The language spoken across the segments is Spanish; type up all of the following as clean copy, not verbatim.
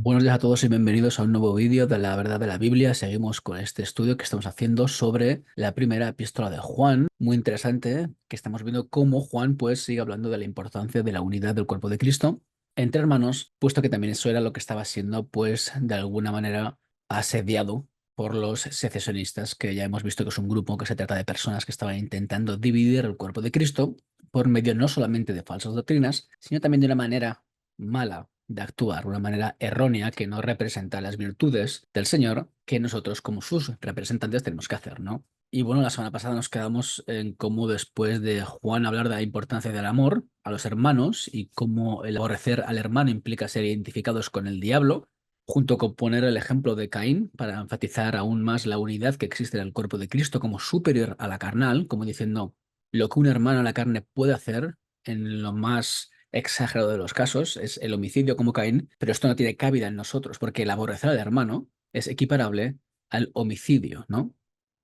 Buenos días a todos y bienvenidos a un nuevo vídeo de la verdad de la Biblia. Seguimos con este estudio que estamos haciendo sobre la primera epístola de Juan. Muy interesante, que estamos viendo cómo Juan pues sigue hablando de la importancia de la unidad del cuerpo de Cristo entre hermanos, puesto que también eso era lo que estaba siendo pues de alguna manera asediado por los secesionistas, que ya hemos visto que es un grupo que se trata de personas que estaban intentando dividir el cuerpo de Cristo por medio no solamente de falsas doctrinas, sino también de una manera mala de actuar, una manera errónea que no representa las virtudes del Señor que nosotros como sus representantes tenemos que hacer, ¿no? Y bueno, la semana pasada nos quedamos en cómo después de Juan hablar de la importancia del amor a los hermanos y cómo el aborrecer al hermano implica ser identificados con el diablo, junto con poner el ejemplo de Caín para enfatizar aún más la unidad que existe en el cuerpo de Cristo como superior a la carnal, como diciendo lo que un hermano en la carne puede hacer en lo más exagerado de los casos es el homicidio como Caín, pero esto no tiene cabida en nosotros porque el aborrecer al hermano es equiparable al homicidio, ¿no?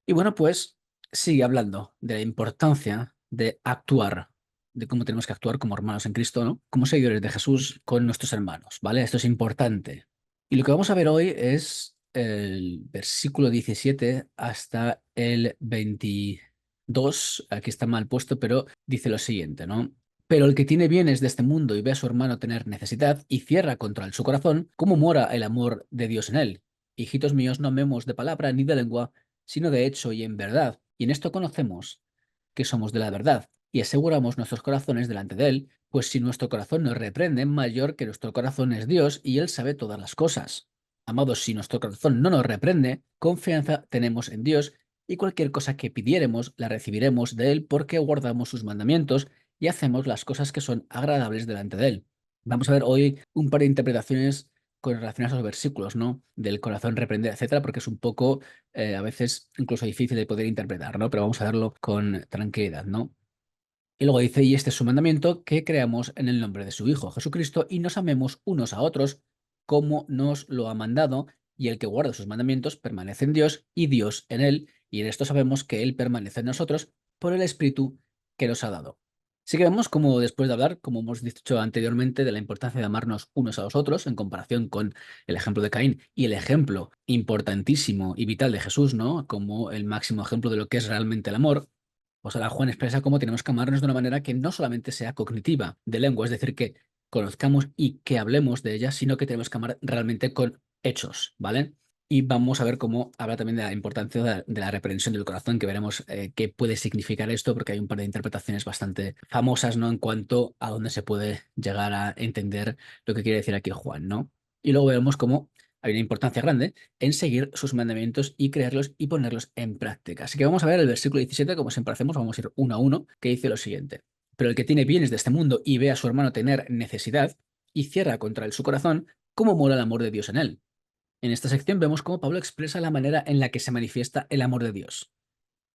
Y bueno, pues sigue hablando de la importancia de actuar, de cómo tenemos que actuar como hermanos en Cristo, ¿no? Como seguidores de Jesús con nuestros hermanos, ¿vale? Esto es importante. Y lo que vamos a ver hoy es el versículo 17 hasta el 22. Aquí está mal puesto, pero dice lo siguiente, ¿no? Pero el que tiene bienes de este mundo y ve a su hermano tener necesidad y cierra contra él su corazón, ¿cómo mora el amor de Dios en él? Hijitos míos, no amemos de palabra ni de lengua, sino de hecho y en verdad. Y en esto conocemos que somos de la verdad y aseguramos nuestros corazones delante de Él, pues si nuestro corazón nos reprende, mayor que nuestro corazón es Dios y Él sabe todas las cosas. Amados, si nuestro corazón no nos reprende, confianza tenemos en Dios y cualquier cosa que pidiéremos la recibiremos de Él porque guardamos sus mandamientos y hacemos las cosas que son agradables delante de Él. Vamos a ver hoy un par de interpretaciones con relación a esos versículos, ¿no? Del corazón reprender, etcétera, porque es un poco a veces incluso difícil de poder interpretar, ¿no? Pero vamos a verlo con tranquilidad, ¿no? Y luego dice, y este es su mandamiento, que creamos en el nombre de su Hijo Jesucristo y nos amemos unos a otros como nos lo ha mandado, y el que guarda sus mandamientos permanece en Dios y Dios en él, y en esto sabemos que Él permanece en nosotros por el Espíritu que nos ha dado. Así que vemos como después de hablar, como hemos dicho anteriormente, de la importancia de amarnos unos a los otros en comparación con el ejemplo de Caín y el ejemplo importantísimo y vital de Jesús, ¿no? Como el máximo ejemplo de lo que es realmente el amor. Pues ahora Juan expresa cómo tenemos que amarnos de una manera que no solamente sea cognitiva de lengua, es decir, que conozcamos y que hablemos de ella, sino que tenemos que amar realmente con hechos, ¿vale? Y vamos a ver cómo habla también de la importancia de la reprensión del corazón, que veremos qué puede significar esto, porque hay un par de interpretaciones bastante famosas, ¿no? En cuanto a dónde se puede llegar a entender lo que quiere decir aquí Juan, ¿no? Y luego veremos cómo hay una importancia grande en seguir sus mandamientos y creerlos y ponerlos en práctica. Así que vamos a ver el versículo 17, como siempre hacemos, vamos a ir uno a uno, que dice lo siguiente. Pero el que tiene bienes de este mundo y ve a su hermano tener necesidad y cierra contra él su corazón, ¿cómo mora el amor de Dios en él? En esta sección vemos cómo Pablo expresa la manera en la que se manifiesta el amor de Dios.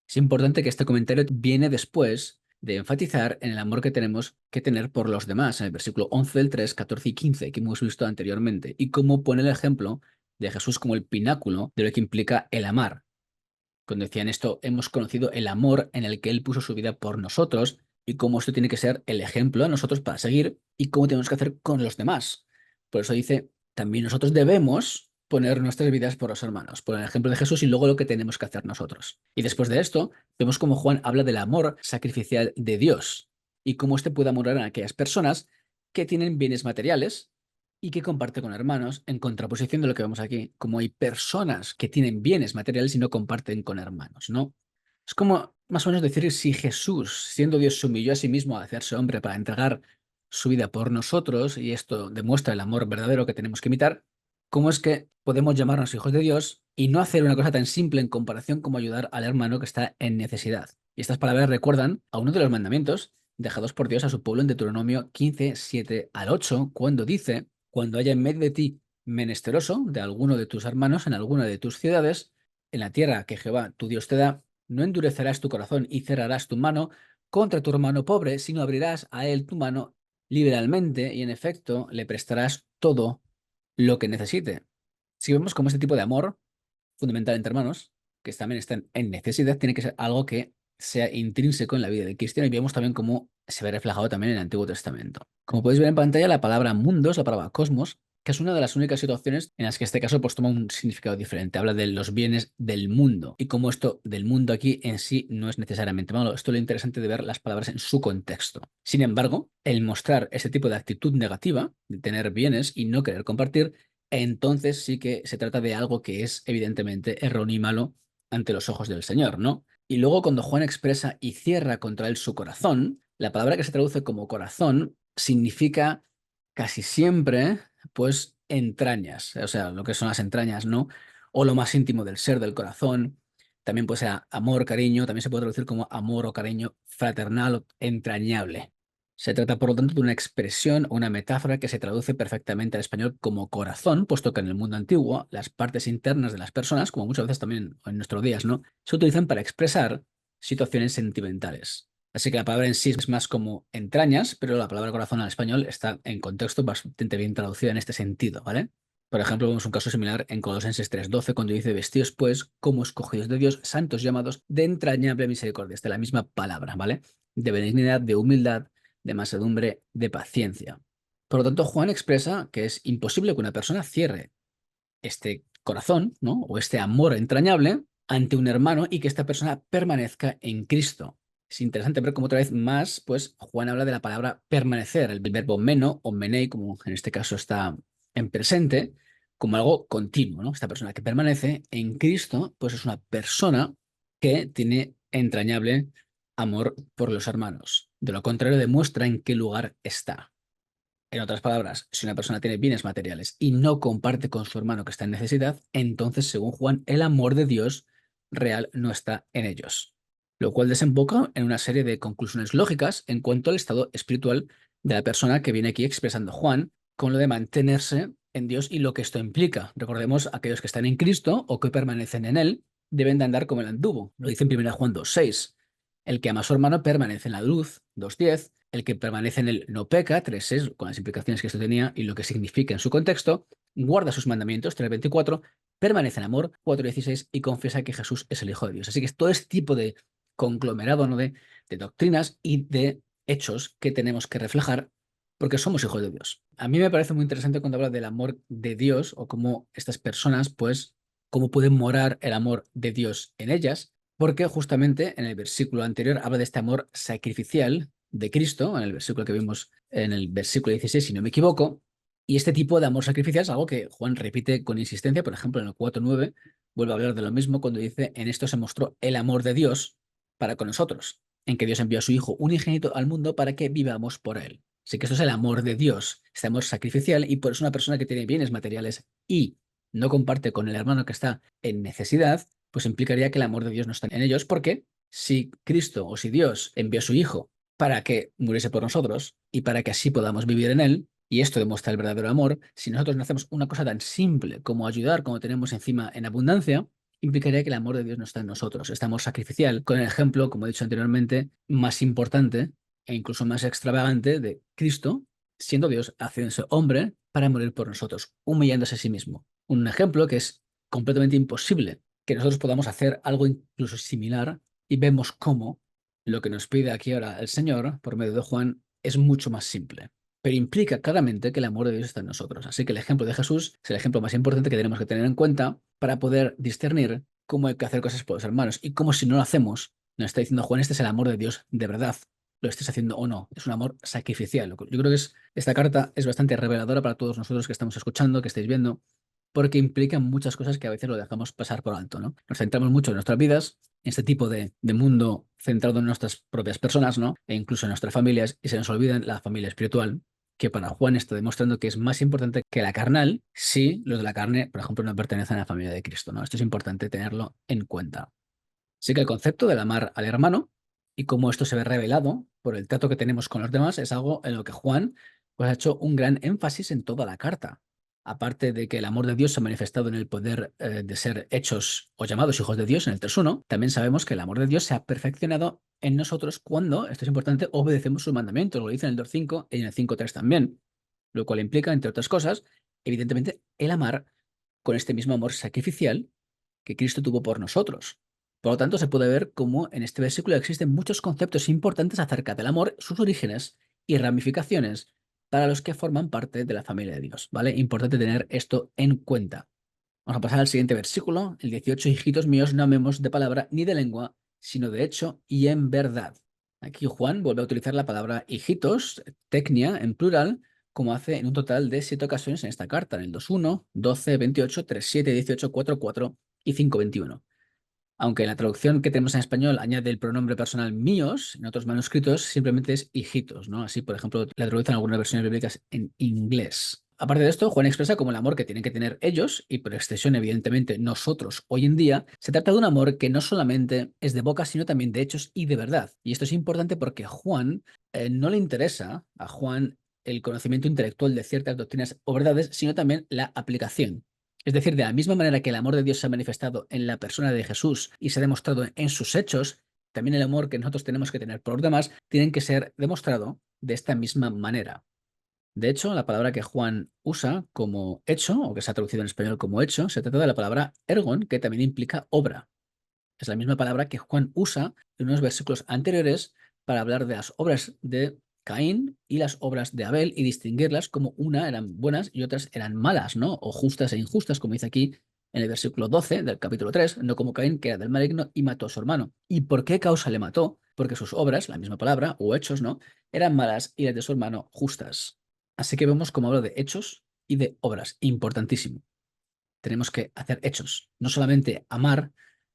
Es importante que este comentario viene después de enfatizar en el amor que tenemos que tener por los demás, en el versículo 11 del 3, 14 y 15 que hemos visto anteriormente, y cómo pone el ejemplo de Jesús como el pináculo de lo que implica el amar. Cuando decían esto, hemos conocido el amor en el que Él puso su vida por nosotros y cómo esto tiene que ser el ejemplo a nosotros para seguir y cómo tenemos que hacer con los demás. Por eso dice, también nosotros debemos poner nuestras vidas por los hermanos, por el ejemplo de Jesús y luego lo que tenemos que hacer nosotros. Y después de esto, vemos cómo Juan habla del amor sacrificial de Dios y cómo éste puede amorar a aquellas personas que tienen bienes materiales y que comparte con hermanos, en contraposición de lo que vemos aquí, como hay personas que tienen bienes materiales y no comparten con hermanos, ¿no? Es como más o menos decir, si Jesús, siendo Dios, se humilló a sí mismo a hacerse hombre para entregar su vida por nosotros, y esto demuestra el amor verdadero que tenemos que imitar, ¿cómo es que podemos llamarnos hijos de Dios y no hacer una cosa tan simple en comparación como ayudar al hermano que está en necesidad? Y estas palabras recuerdan a uno de los mandamientos dejados por Dios a su pueblo en Deuteronomio 15, 7 al 8, cuando dice, cuando haya en medio de ti menesteroso de alguno de tus hermanos en alguna de tus ciudades, en la tierra que Jehová tu Dios te da, no endurecerás tu corazón y cerrarás tu mano contra tu hermano pobre, sino abrirás a él tu mano liberalmente y en efecto le prestarás todo lo que necesite. Si vemos como este tipo de amor fundamental entre hermanos, que también están en necesidad, tiene que ser algo que sea intrínseco en la vida del cristiano y vemos también cómo se ve reflejado también en el Antiguo Testamento. Como podéis ver en pantalla, la palabra mundo es la palabra cosmos que es una de las únicas situaciones en las que este caso pues toma un significado diferente. Habla de los bienes del mundo y como esto del mundo aquí en sí no es necesariamente malo. Esto es lo interesante de ver las palabras en su contexto. Sin embargo, el mostrar este tipo de actitud negativa, de tener bienes y no querer compartir, entonces sí que se trata de algo que es evidentemente erróneo y malo ante los ojos del Señor, ¿no? Y luego cuando Juan expresa y cierra contra él su corazón, la palabra que se traduce como corazón significa casi siempre, pues, entrañas, o sea, lo que son las entrañas, ¿no? O lo más íntimo del ser, del corazón. También puede ser amor, cariño, también se puede traducir como amor o cariño fraternal o entrañable. Se trata, por lo tanto, de una expresión o una metáfora que se traduce perfectamente al español como corazón, puesto que en el mundo antiguo las partes internas de las personas, como muchas veces también en nuestros días, ¿no?, se utilizan para expresar situaciones sentimentales. Así que la palabra en sí es más como entrañas, pero la palabra corazón al español está en contexto bastante bien traducida en este sentido, ¿vale? Por ejemplo, vemos un caso similar en Colosenses 3:12, cuando dice, vestíos pues como escogidos de Dios, santos llamados de entrañable misericordia. Esta es la misma palabra, ¿vale? De benignidad, de humildad, de mansedumbre, de paciencia. Por lo tanto, Juan expresa que es imposible que una persona cierre este corazón, ¿no?, o este amor entrañable ante un hermano y que esta persona permanezca en Cristo. Es interesante ver cómo otra vez más, pues Juan habla de la palabra permanecer, el verbo meno o menei, como en este caso está en presente, como algo continuo, ¿no? Esta persona que permanece en Cristo, pues es una persona que tiene entrañable amor por los hermanos. De lo contrario, demuestra en qué lugar está. En otras palabras, si una persona tiene bienes materiales y no comparte con su hermano que está en necesidad, entonces, según Juan, el amor de Dios real no está en ellos. Lo cual desemboca en una serie de conclusiones lógicas en cuanto al estado espiritual de la persona que viene aquí expresando Juan, con lo de mantenerse en Dios y lo que esto implica. Recordemos, aquellos que están en Cristo o que permanecen en Él deben de andar como el anduvo. Lo dice en 1 Juan 2:6. El que ama a su hermano permanece en la luz, 2:10. El que permanece en él no peca, 3:6, con las implicaciones que esto tenía y lo que significa en su contexto. Guarda sus mandamientos, 3:24. Permanece en amor, 4:16. Y confiesa que Jesús es el Hijo de Dios. Así que es todo este tipo de conglomerado, ¿no?, de doctrinas y de hechos que tenemos que reflejar porque somos hijos de Dios. A mí me parece muy interesante cuando habla del amor de Dios o cómo estas personas, pues, cómo pueden morar el amor de Dios en ellas, porque justamente en el versículo anterior habla de este amor sacrificial de Cristo, en el versículo que vimos en el versículo 16, si no me equivoco, y este tipo de amor sacrificial es algo que Juan repite con insistencia. Por ejemplo, en el 4:9 vuelve a hablar de lo mismo cuando dice, en esto se mostró el amor de Dios para con nosotros, en que Dios envió a su Hijo unigénito al mundo para que vivamos por él. Así que esto es el amor de Dios, este amor sacrificial, y por eso una persona que tiene bienes materiales y no comparte con el hermano que está en necesidad, pues implicaría que el amor de Dios no está en ellos, porque si Cristo o si Dios envió a su Hijo para que muriese por nosotros y para que así podamos vivir en él, y esto demuestra el verdadero amor, si nosotros no hacemos una cosa tan simple como ayudar como tenemos encima en abundancia, implicaría que el amor de Dios no está en nosotros. Este amor sacrificial, con el ejemplo, como he dicho anteriormente, más importante e incluso más extravagante de Cristo, siendo Dios, haciéndose hombre para morir por nosotros, humillándose a sí mismo. Un ejemplo que es completamente imposible que nosotros podamos hacer algo incluso similar, y vemos cómo lo que nos pide aquí ahora el Señor, por medio de Juan, es mucho más simple, pero implica claramente que el amor de Dios está en nosotros. Así que el ejemplo de Jesús es el ejemplo más importante que tenemos que tener en cuenta para poder discernir cómo hay que hacer cosas por los hermanos y cómo, si no lo hacemos, nos está diciendo Juan, este es el amor de Dios de verdad. Lo estés haciendo o no, es un amor sacrificial. Yo creo que esta carta es bastante reveladora para todos nosotros que estamos escuchando, que estáis viendo, porque implica muchas cosas que a veces lo dejamos pasar por alto, ¿no? Nos centramos mucho en nuestras vidas, en este tipo de mundo centrado en nuestras propias personas, ¿no?, e incluso en nuestras familias, y se nos olvida la familia espiritual, que para Juan está demostrando que es más importante que la carnal, si los de la carne, por ejemplo, no pertenecen a la familia de Cristo, ¿no? Esto es importante tenerlo en cuenta. Así que el concepto del amar al hermano y cómo esto se ve revelado por el trato que tenemos con los demás es algo en lo que Juan, pues, ha hecho un gran énfasis en toda la carta. Aparte de que el amor de Dios se ha manifestado en el poder de ser hechos o llamados hijos de Dios en el 3:1, también sabemos que el amor de Dios se ha perfeccionado en nosotros cuando, esto es importante, obedecemos sus mandamientos. Lo dice en el 2:5 y en el 5:3 también, lo cual implica, entre otras cosas, evidentemente, el amar con este mismo amor sacrificial que Cristo tuvo por nosotros. Por lo tanto, se puede ver cómo en este versículo existen muchos conceptos importantes acerca del amor, sus orígenes y ramificaciones, para los que forman parte de la familia de Dios, ¿vale? Importante tener esto en cuenta. Vamos a pasar al siguiente versículo, el 18: hijitos míos, no amemos de palabra ni de lengua, sino de hecho y en verdad. Aquí Juan vuelve a utilizar la palabra hijitos, tecnia, en plural, como hace en un total de 7 ocasiones en esta carta, en el 2:1, 12, 28, 3:7, 18, 4:4 y 5:21. Aunque en la traducción que tenemos en español añade el pronombre personal míos, en otros manuscritos simplemente es hijitos, ¿no? Así, por ejemplo, la traducen algunas versiones bíblicas en inglés. Aparte de esto, Juan expresa como el amor que tienen que tener ellos, y por extensión, evidentemente, nosotros hoy en día, se trata de un amor que no solamente es de boca, sino también de hechos y de verdad. Y esto es importante porque Juan no le interesa a Juan el conocimiento intelectual de ciertas doctrinas o verdades, sino también la aplicación. Es decir, de la misma manera que el amor de Dios se ha manifestado en la persona de Jesús y se ha demostrado en sus hechos, también el amor que nosotros tenemos que tener por los demás tiene que ser demostrado de esta misma manera. De hecho, la palabra que Juan usa como hecho, o que se ha traducido en español como hecho, se trata de la palabra ergon, que también implica obra. Es la misma palabra que Juan usa en unos versículos anteriores para hablar de las obras de Caín y las obras de Abel y distinguirlas como una eran buenas y otras eran malas, ¿no? O justas e injustas, como dice aquí en el versículo 12 del capítulo 3, no como Caín, que era del maligno y mató a su hermano. ¿Y por qué causa le mató? Porque sus obras, la misma palabra, o hechos, ¿no? Eran malas y las de su hermano justas. Así que vemos como hablo de hechos y de obras. Importantísimo. Tenemos que hacer hechos, no solamente amar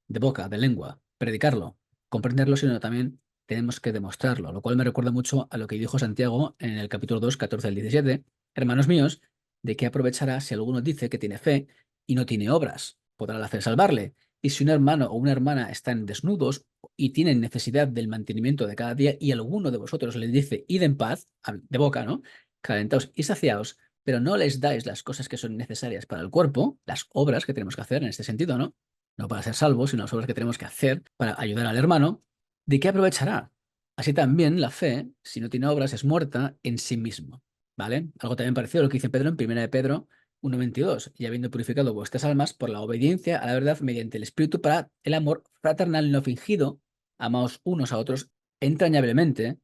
de boca, de lengua, predicarlo, comprenderlo, sino también tenemos que demostrarlo, lo cual me recuerda mucho a lo que dijo Santiago en el capítulo 2, 14 al 17. Hermanos míos, ¿de qué aprovechará si alguno dice que tiene fe y no tiene obras? ¿Podrá la fe salvarle? Y si un hermano o una hermana están desnudos y tienen necesidad del mantenimiento de cada día y alguno de vosotros les dice, id en paz, de boca, ¿no? Calentaos y saciaos, pero no les dais las cosas que son necesarias para el cuerpo, las obras que tenemos que hacer en este sentido, ¿no? No para ser salvos, sino las obras que tenemos que hacer para ayudar al hermano, ¿de qué aprovechará? Así también la fe, si no tiene obras, es muerta en sí mismo, ¿vale? Algo también parecido a lo que dice Pedro en 1 de Pedro 1:22, y habiendo purificado vuestras almas por la obediencia a la verdad mediante el Espíritu para el amor fraternal no fingido, amaos unos a otros entrañablemente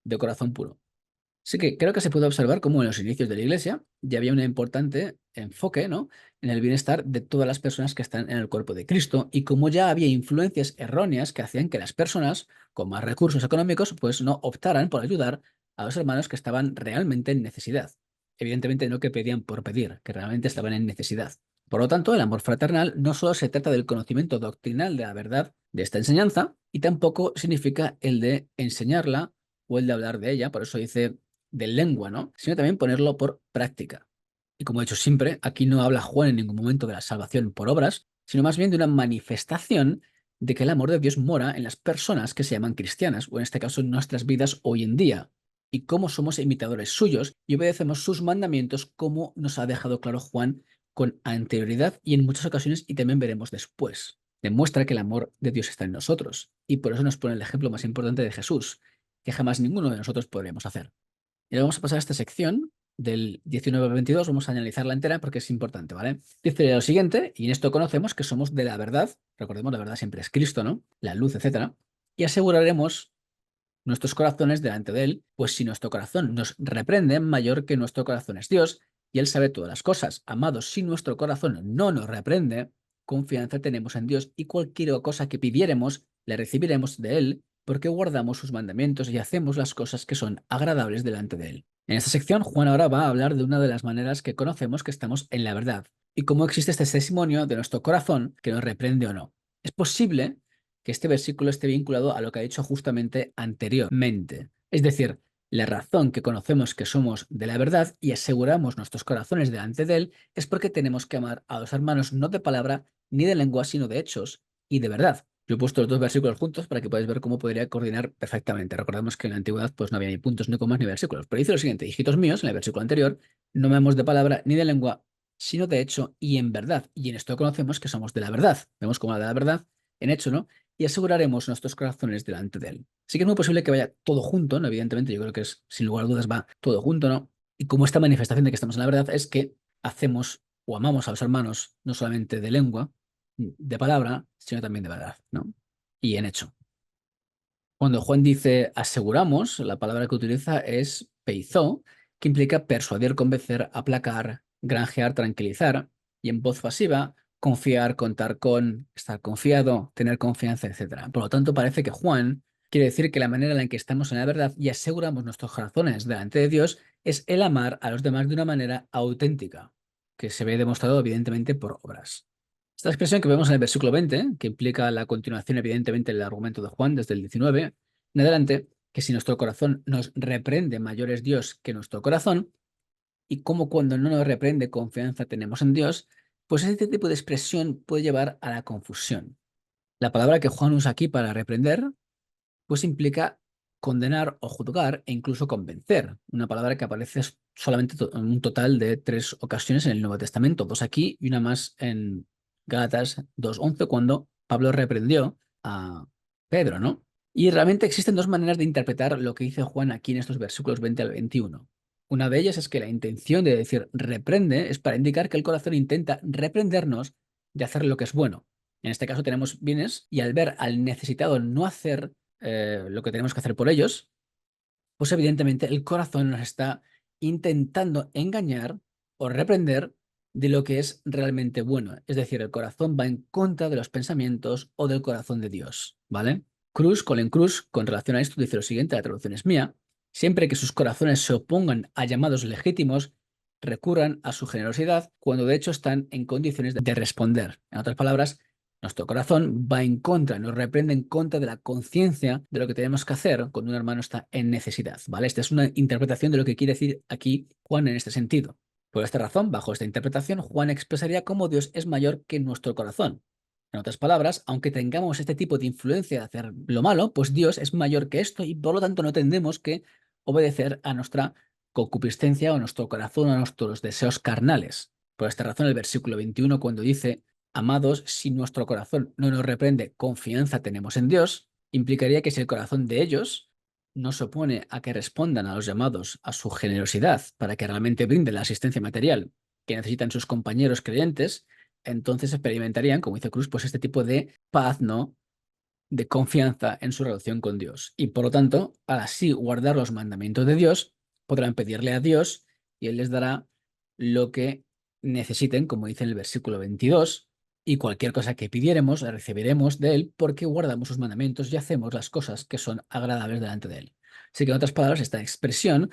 de corazón puro. Sí que creo que se puede observar cómo en los inicios de la Iglesia ya había un importante enfoque, ¿no?, en el bienestar de todas las personas que están en el cuerpo de Cristo y cómo ya había influencias erróneas que hacían que las personas con más recursos económicos pues no optaran por ayudar a los hermanos que estaban realmente en necesidad. Evidentemente no que pedían por pedir, que realmente estaban en necesidad. Por lo tanto, el amor fraternal no solo se trata del conocimiento doctrinal de la verdad de esta enseñanza, y tampoco significa el de enseñarla o el de hablar de ella. Por eso dice de lengua, ¿no? Sino también ponerlo por práctica. Y como he dicho siempre, aquí no habla Juan en ningún momento de la salvación por obras, sino más bien de una manifestación de que el amor de Dios mora en las personas que se llaman cristianas, o en este caso en nuestras vidas hoy en día, y cómo somos imitadores suyos y obedecemos sus mandamientos como nos ha dejado claro Juan con anterioridad y en muchas ocasiones, y también veremos después. Demuestra que el amor de Dios está en nosotros, y por eso nos pone el ejemplo más importante de Jesús, que jamás ninguno de nosotros podríamos hacer. Y ahora vamos a pasar a esta sección del 19 al 22, vamos a analizarla entera porque es importante, ¿vale? Dice lo siguiente, y en esto conocemos que somos de la verdad, recordemos, la verdad siempre es Cristo, ¿no? La luz, etcétera, y aseguraremos nuestros corazones delante de Él, pues si nuestro corazón nos reprende, mayor que nuestro corazón es Dios, y Él sabe todas las cosas. Amados, si nuestro corazón no nos reprende, confianza tenemos en Dios, y cualquier cosa que pidiéremos, le recibiremos de Él, porque guardamos sus mandamientos y hacemos las cosas que son agradables delante de Él. En esta sección, Juan ahora va a hablar de una de las maneras que conocemos que estamos en la verdad, y cómo existe este testimonio de nuestro corazón que nos reprende o no. Es posible que este versículo esté vinculado a lo que ha dicho justamente anteriormente. Es decir, la razón que conocemos que somos de la verdad y aseguramos nuestros corazones delante de Él es porque tenemos que amar a los hermanos no de palabra ni de lengua, sino de hechos y de verdad. Yo he puesto los dos versículos juntos para que podáis ver cómo podría coordinar perfectamente. Recordemos que en la antigüedad pues no había ni puntos, ni comas, ni versículos. Pero dice lo siguiente: hijitos míos, en el versículo anterior, no amemos de palabra ni de lengua, sino de hecho y en verdad. Y en esto conocemos que somos de la verdad. Vemos como la de la verdad en hecho, ¿no? Y aseguraremos nuestros corazones delante de Él. Sí que es muy posible que vaya todo junto, ¿no? Evidentemente, yo creo que es, sin lugar a dudas, va todo junto, ¿no? Y como esta manifestación de que estamos en la verdad es que hacemos o amamos a los hermanos no solamente de lengua, de palabra, sino también de verdad, ¿no? Y en hecho. Cuando Juan dice aseguramos, la palabra que utiliza es peizó, que implica persuadir, convencer, aplacar, granjear, tranquilizar, y en voz pasiva, confiar, contar con, estar confiado, tener confianza, etc. Por lo tanto, parece que Juan quiere decir que la manera en la que estamos en la verdad y aseguramos nuestros corazones delante de Dios es el amar a los demás de una manera auténtica, que se ve demostrado evidentemente por obras. Esta expresión que vemos en el versículo 20, que implica la continuación evidentemente del argumento de Juan desde el 19 en adelante, que si nuestro corazón nos reprende, mayor es Dios que nuestro corazón, y como cuando no nos reprende, confianza tenemos en Dios, pues este tipo de expresión puede llevar a la confusión. La palabra que Juan usa aquí para reprender, pues implica condenar o juzgar e incluso convencer, una palabra que aparece solamente en un total de 3 ocasiones en el Nuevo Testamento, 2 aquí y una más en Gálatas 2:11, cuando Pablo reprendió a Pedro, ¿no? Y realmente existen dos maneras de interpretar lo que dice Juan aquí en estos versículos 20 al 21. Una de ellas es que la intención de decir reprende es para indicar que el corazón intenta reprendernos de hacer lo que es bueno. En este caso tenemos bienes y al ver al necesitado no hacer lo que tenemos que hacer por ellos, pues evidentemente el corazón nos está intentando engañar o reprender de lo que es realmente bueno. Es decir, el corazón va en contra de los pensamientos o del corazón de Dios, ¿vale? Colin Cruz, con relación a esto, dice lo siguiente, la traducción es mía: siempre que sus corazones se opongan a llamados legítimos, recurran a su generosidad cuando de hecho están en condiciones de responder. En otras palabras, nuestro corazón va en contra, nos reprende en contra de la conciencia de lo que tenemos que hacer cuando un hermano está en necesidad, ¿vale? Esta es una interpretación de lo que quiere decir aquí Juan en este sentido. Por esta razón, bajo esta interpretación, Juan expresaría cómo Dios es mayor que nuestro corazón. En otras palabras, aunque tengamos este tipo de influencia de hacer lo malo, pues Dios es mayor que esto y por lo tanto no tendremos que obedecer a nuestra concupiscencia o a nuestro corazón o a nuestros deseos carnales. Por esta razón, el versículo 21, cuando dice: amados, si nuestro corazón no nos reprende, confianza tenemos en Dios, implicaría que si el corazón de ellos no se opone a que respondan a los llamados a su generosidad para que realmente brinden la asistencia material que necesitan sus compañeros creyentes, entonces experimentarían, como dice Cruz, pues este tipo de paz, ¿no? De confianza en su relación con Dios. Y por lo tanto, al así guardar los mandamientos de Dios, podrán pedirle a Dios y Él les dará lo que necesiten, como dice en el versículo 22, y cualquier cosa que pidiéremos la recibiremos de Él porque guardamos sus mandamientos y hacemos las cosas que son agradables delante de Él. Así que en otras palabras, esta expresión,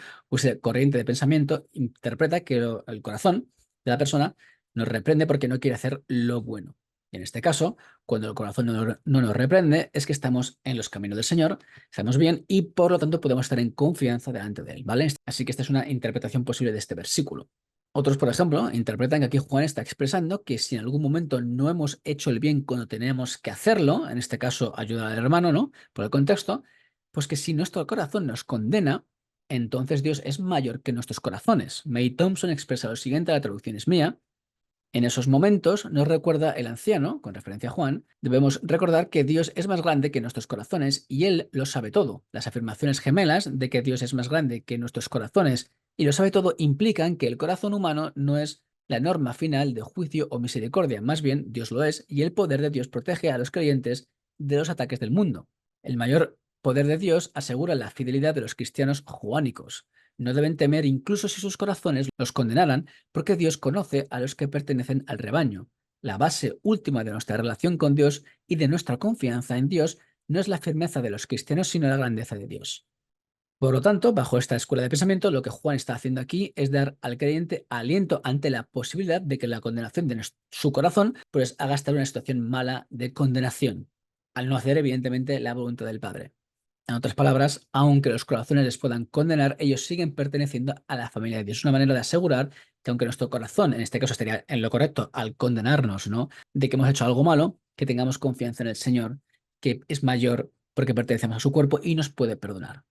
corriente de pensamiento, interpreta que el corazón de la persona nos reprende porque no quiere hacer lo bueno. Y en este caso, cuando el corazón no nos reprende, es que estamos en los caminos del Señor, estamos bien y por lo tanto podemos estar en confianza delante de Él, ¿vale? Así que esta es una interpretación posible de este versículo. Otros, por ejemplo, interpretan que aquí Juan está expresando que si en algún momento no hemos hecho el bien cuando tenemos que hacerlo, en este caso ayudar al hermano, ¿no? Por el contexto, pues que si nuestro corazón nos condena, entonces Dios es mayor que nuestros corazones. May Thompson expresa lo siguiente, la traducción es mía: en esos momentos, nos recuerda el anciano, con referencia a Juan, debemos recordar que Dios es más grande que nuestros corazones y Él lo sabe todo. Las afirmaciones gemelas de que Dios es más grande que nuestros corazones y lo sabe todo implican que el corazón humano no es la norma final de juicio o misericordia, más bien Dios lo es y el poder de Dios protege a los creyentes de los ataques del mundo. El mayor poder de Dios asegura la fidelidad de los cristianos juánicos. No deben temer incluso si sus corazones los condenaran, porque Dios conoce a los que pertenecen al rebaño. La base última de nuestra relación con Dios y de nuestra confianza en Dios no es la firmeza de los cristianos, sino la grandeza de Dios. Por lo tanto, bajo esta escuela de pensamiento, lo que Juan está haciendo aquí es dar al creyente aliento ante la posibilidad de que la condenación de su corazón pues haga estar una situación mala de condenación, al no hacer evidentemente la voluntad del Padre. En otras palabras, aunque los corazones les puedan condenar, ellos siguen perteneciendo a la familia de Dios. Es una manera de asegurar que aunque nuestro corazón, en este caso estaría en lo correcto al condenarnos, ¿no? De que hemos hecho algo malo, que tengamos confianza en el Señor, que es mayor porque pertenecemos a su cuerpo y nos puede perdonar.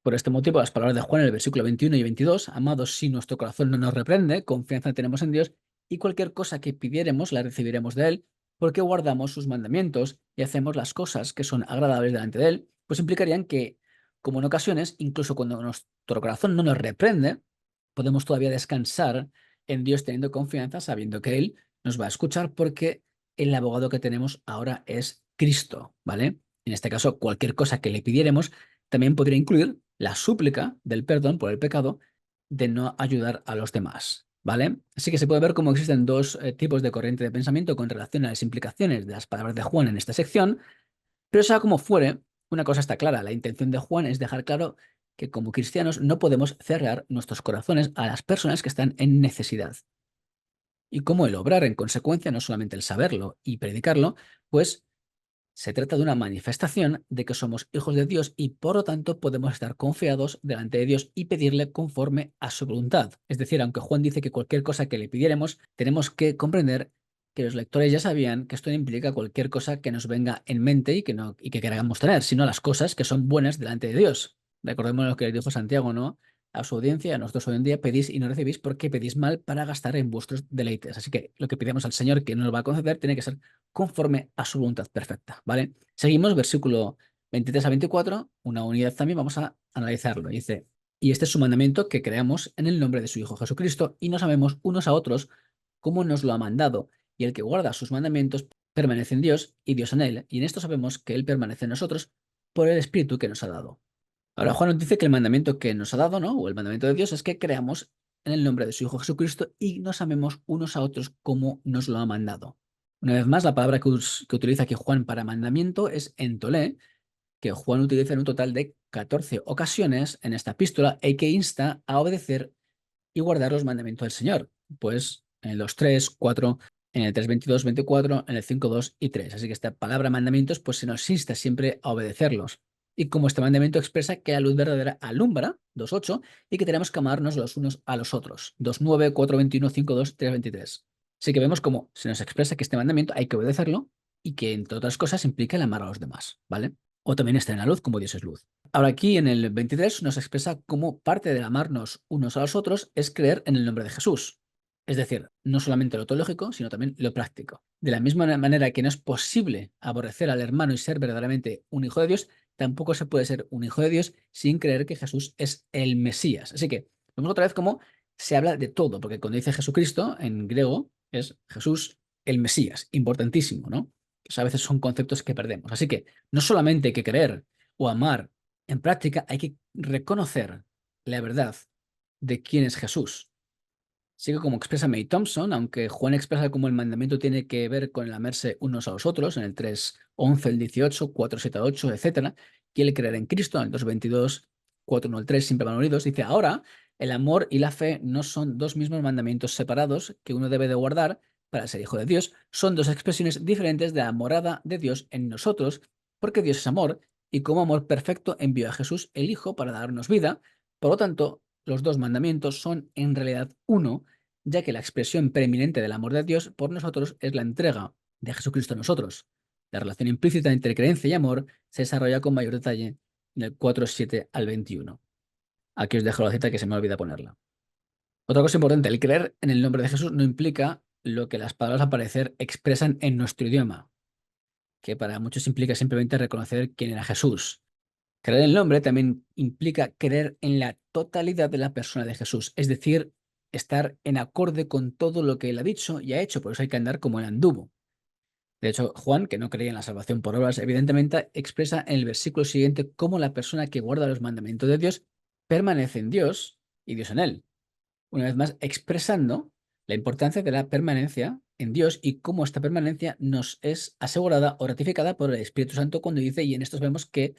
Por este motivo, las palabras de Juan en el versículo 21 y 22, amados, si nuestro corazón no nos reprende, confianza tenemos en Dios y cualquier cosa que pidiéremos la recibiremos de Él, porque guardamos sus mandamientos y hacemos las cosas que son agradables delante de Él, pues implicarían que, como en ocasiones, incluso cuando nuestro corazón no nos reprende, podemos todavía descansar en Dios teniendo confianza, sabiendo que Él nos va a escuchar porque el abogado que tenemos ahora es Cristo, ¿vale? En este caso, cualquier cosa que le pidiéremos también podría incluir la súplica del perdón por el pecado de no ayudar a los demás, ¿vale? Así que se puede ver cómo existen dos tipos de corriente de pensamiento con relación a las implicaciones de las palabras de Juan en esta sección, pero sea como fuere, una cosa está clara, la intención de Juan es dejar claro que como cristianos no podemos cerrar nuestros corazones a las personas que están en necesidad. Y cómo el obrar en consecuencia, no solamente el saberlo y predicarlo, pues se trata de una manifestación de que somos hijos de Dios y por lo tanto podemos estar confiados delante de Dios y pedirle conforme a su voluntad. Es decir, aunque Juan dice que cualquier cosa que le pidiéramos, tenemos que comprender que los lectores ya sabían que esto no implica cualquier cosa que nos venga en mente y que queramos tener, sino las cosas que son buenas delante de Dios. Recordemos lo que le dijo Santiago, ¿no? A su audiencia, a nosotros hoy en día pedís y no recibís porque pedís mal para gastar en vuestros deleites. Así que lo que pidamos al Señor que nos lo va a conceder tiene que ser conforme a su voluntad perfecta, ¿vale? Seguimos, versículo 23 a 24, una unidad también, vamos a analizarlo. Dice, y este es su mandamiento, que creamos en el nombre de su Hijo Jesucristo y nos amemos unos a otros como nos lo ha mandado, y el que guarda sus mandamientos permanece en Dios y Dios en él, y en esto sabemos que Él permanece en nosotros por el Espíritu que nos ha dado. Ahora Juan nos dice que el mandamiento que nos ha dado, ¿no? O el mandamiento de Dios es que creamos en el nombre de su Hijo Jesucristo y nos amemos unos a otros como nos lo ha mandado. Una vez más, la palabra que utiliza aquí Juan para mandamiento es entolé, que Juan utiliza en un total de 14 ocasiones en esta epístola y que insta a obedecer y guardar los mandamientos del Señor. Pues en el 2:3, 4, en el 3:22, 24, en el 5:2 y 3. Así que esta palabra mandamientos pues se nos insta siempre a obedecerlos. Y como este mandamiento expresa que la luz verdadera alumbra, 2:8, y que tenemos que amarnos los unos a los otros, 2:9, 4:21, 5:2, 3:23. Así que vemos cómo se nos expresa que este mandamiento hay que obedecerlo y que, entre otras cosas, implica el amar a los demás, ¿vale? O también estar en la luz como Dios es luz. Ahora aquí en el 23 nos expresa cómo parte del amarnos unos a los otros es creer en el nombre de Jesús. Es decir, no solamente lo teológico, sino también lo práctico. De la misma manera que no es posible aborrecer al hermano y ser verdaderamente un hijo de Dios, tampoco se puede ser un hijo de Dios sin creer que Jesús es el Mesías. Así que vemos otra vez cómo se habla de todo, porque cuando dice Jesucristo en griego es Jesús el Mesías, importantísimo, ¿no? Pues a veces son conceptos que perdemos. Así que no solamente hay que creer o amar, en práctica hay que reconocer la verdad de quién es Jesús. Sigue como expresa May Thompson, aunque Juan expresa cómo el mandamiento tiene que ver con el amarse unos a los otros, en el 3:11, el 18, 4:7 a 8, etc. Y el creer en Cristo, en el 2:22, 4:1 al 3, siempre van unidos. Dice, ahora, el amor y la fe no son dos mismos mandamientos separados que uno debe de guardar para ser hijo de Dios, son dos expresiones diferentes de la morada de Dios en nosotros, porque Dios es amor, y como amor perfecto envió a Jesús, el Hijo, para darnos vida. Por lo tanto, los dos mandamientos son en realidad uno, ya que la expresión preeminente del amor de Dios por nosotros es la entrega de Jesucristo a nosotros. La relación implícita entre creencia y amor se desarrolla con mayor detalle en el 4:7 al 21. Aquí os dejo la cita que se me olvida ponerla. Otra cosa importante, el creer en el nombre de Jesús no implica lo que las palabras al parecer expresan en nuestro idioma, que para muchos implica simplemente reconocer quién era Jesús. Creer en el nombre también implica creer en la totalidad de la persona de Jesús, es decir, estar en acorde con todo lo que él ha dicho y ha hecho, por eso hay que andar como él anduvo. De hecho, Juan, que no creía en la salvación por obras, evidentemente expresa en el versículo siguiente cómo la persona que guarda los mandamientos de Dios permanece en Dios y Dios en él. Una vez más, expresando la importancia de la permanencia en Dios y cómo esta permanencia nos es asegurada o ratificada por el Espíritu Santo cuando dice, y en estos vemos que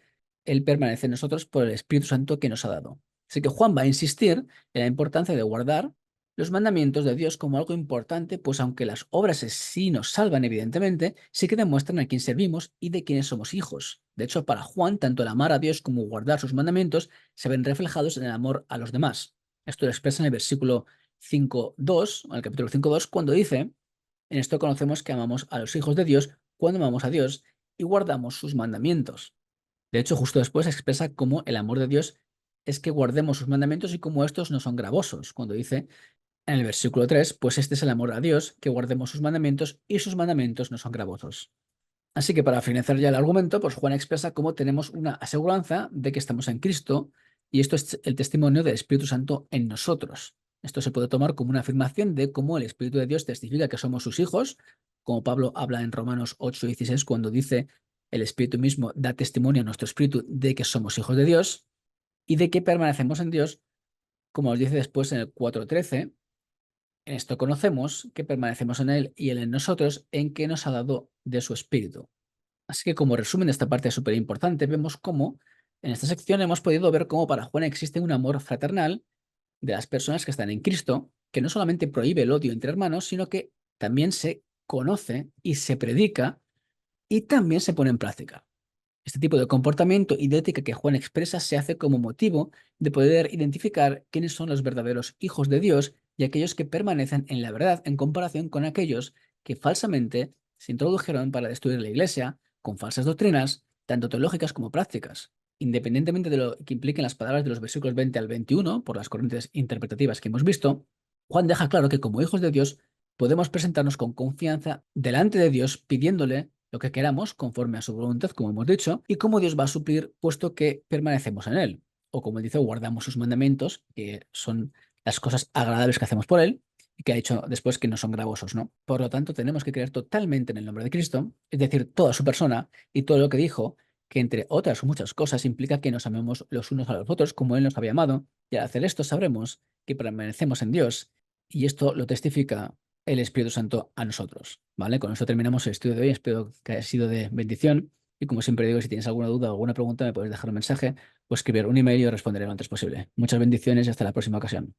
Él permanece en nosotros por el Espíritu Santo que nos ha dado. Así que Juan va a insistir en la importancia de guardar los mandamientos de Dios como algo importante, pues aunque las obras sí nos salvan, evidentemente, sí que demuestran a quién servimos y de quiénes somos hijos. De hecho, para Juan, tanto el amar a Dios como guardar sus mandamientos se ven reflejados en el amor a los demás. Esto lo expresa en el versículo 5:2, en el capítulo 5:2, cuando dice, en esto conocemos que amamos a los hijos de Dios cuando amamos a Dios y guardamos sus mandamientos. De hecho, justo después expresa cómo el amor de Dios es que guardemos sus mandamientos y cómo estos no son gravosos, cuando dice en el versículo 3, pues este es el amor a Dios, que guardemos sus mandamientos y sus mandamientos no son gravosos. Así que para finalizar ya el argumento, pues Juan expresa cómo tenemos una aseguranza de que estamos en Cristo y esto es el testimonio del Espíritu Santo en nosotros. Esto se puede tomar como una afirmación de cómo el Espíritu de Dios testifica que somos sus hijos, como Pablo habla en Romanos 8:16 cuando dice el Espíritu mismo da testimonio a nuestro espíritu de que somos hijos de Dios y de que permanecemos en Dios como nos dice después en el 4:13, en esto conocemos que permanecemos en Él y Él en nosotros, en que nos ha dado de su Espíritu. Así que como resumen de esta parte súper importante, vemos cómo en esta sección hemos podido ver cómo para Juan existe un amor fraternal de las personas que están en Cristo, que no solamente prohíbe el odio entre hermanos, sino que también se conoce y se predica y también se pone en práctica. Este tipo de comportamiento y de ética que Juan expresa se hace como motivo de poder identificar quiénes son los verdaderos hijos de Dios y aquellos que permanecen en la verdad en comparación con aquellos que falsamente se introdujeron para destruir la Iglesia con falsas doctrinas, tanto teológicas como prácticas. Independientemente de lo que impliquen las palabras de los versículos 20 al 21, por las corrientes interpretativas que hemos visto, Juan deja claro que como hijos de Dios podemos presentarnos con confianza delante de Dios pidiéndole lo que queramos conforme a su voluntad, como hemos dicho, y cómo Dios va a suplir puesto que permanecemos en Él. O como dice, guardamos sus mandamientos, que son las cosas agradables que hacemos por Él, y que ha dicho después que no son gravosos, ¿no? Por lo tanto, tenemos que creer totalmente en el nombre de Cristo, es decir, toda su persona y todo lo que dijo, que entre otras muchas cosas implica que nos amemos los unos a los otros como Él nos había amado, y al hacer esto sabremos que permanecemos en Dios, y esto lo testifica el Espíritu Santo a nosotros, ¿vale? Con esto terminamos el estudio de hoy, espero que haya sido de bendición y como siempre digo, si tienes alguna duda o alguna pregunta me puedes dejar un mensaje o escribir un email y os responderé lo antes posible. Muchas bendiciones y hasta la próxima ocasión.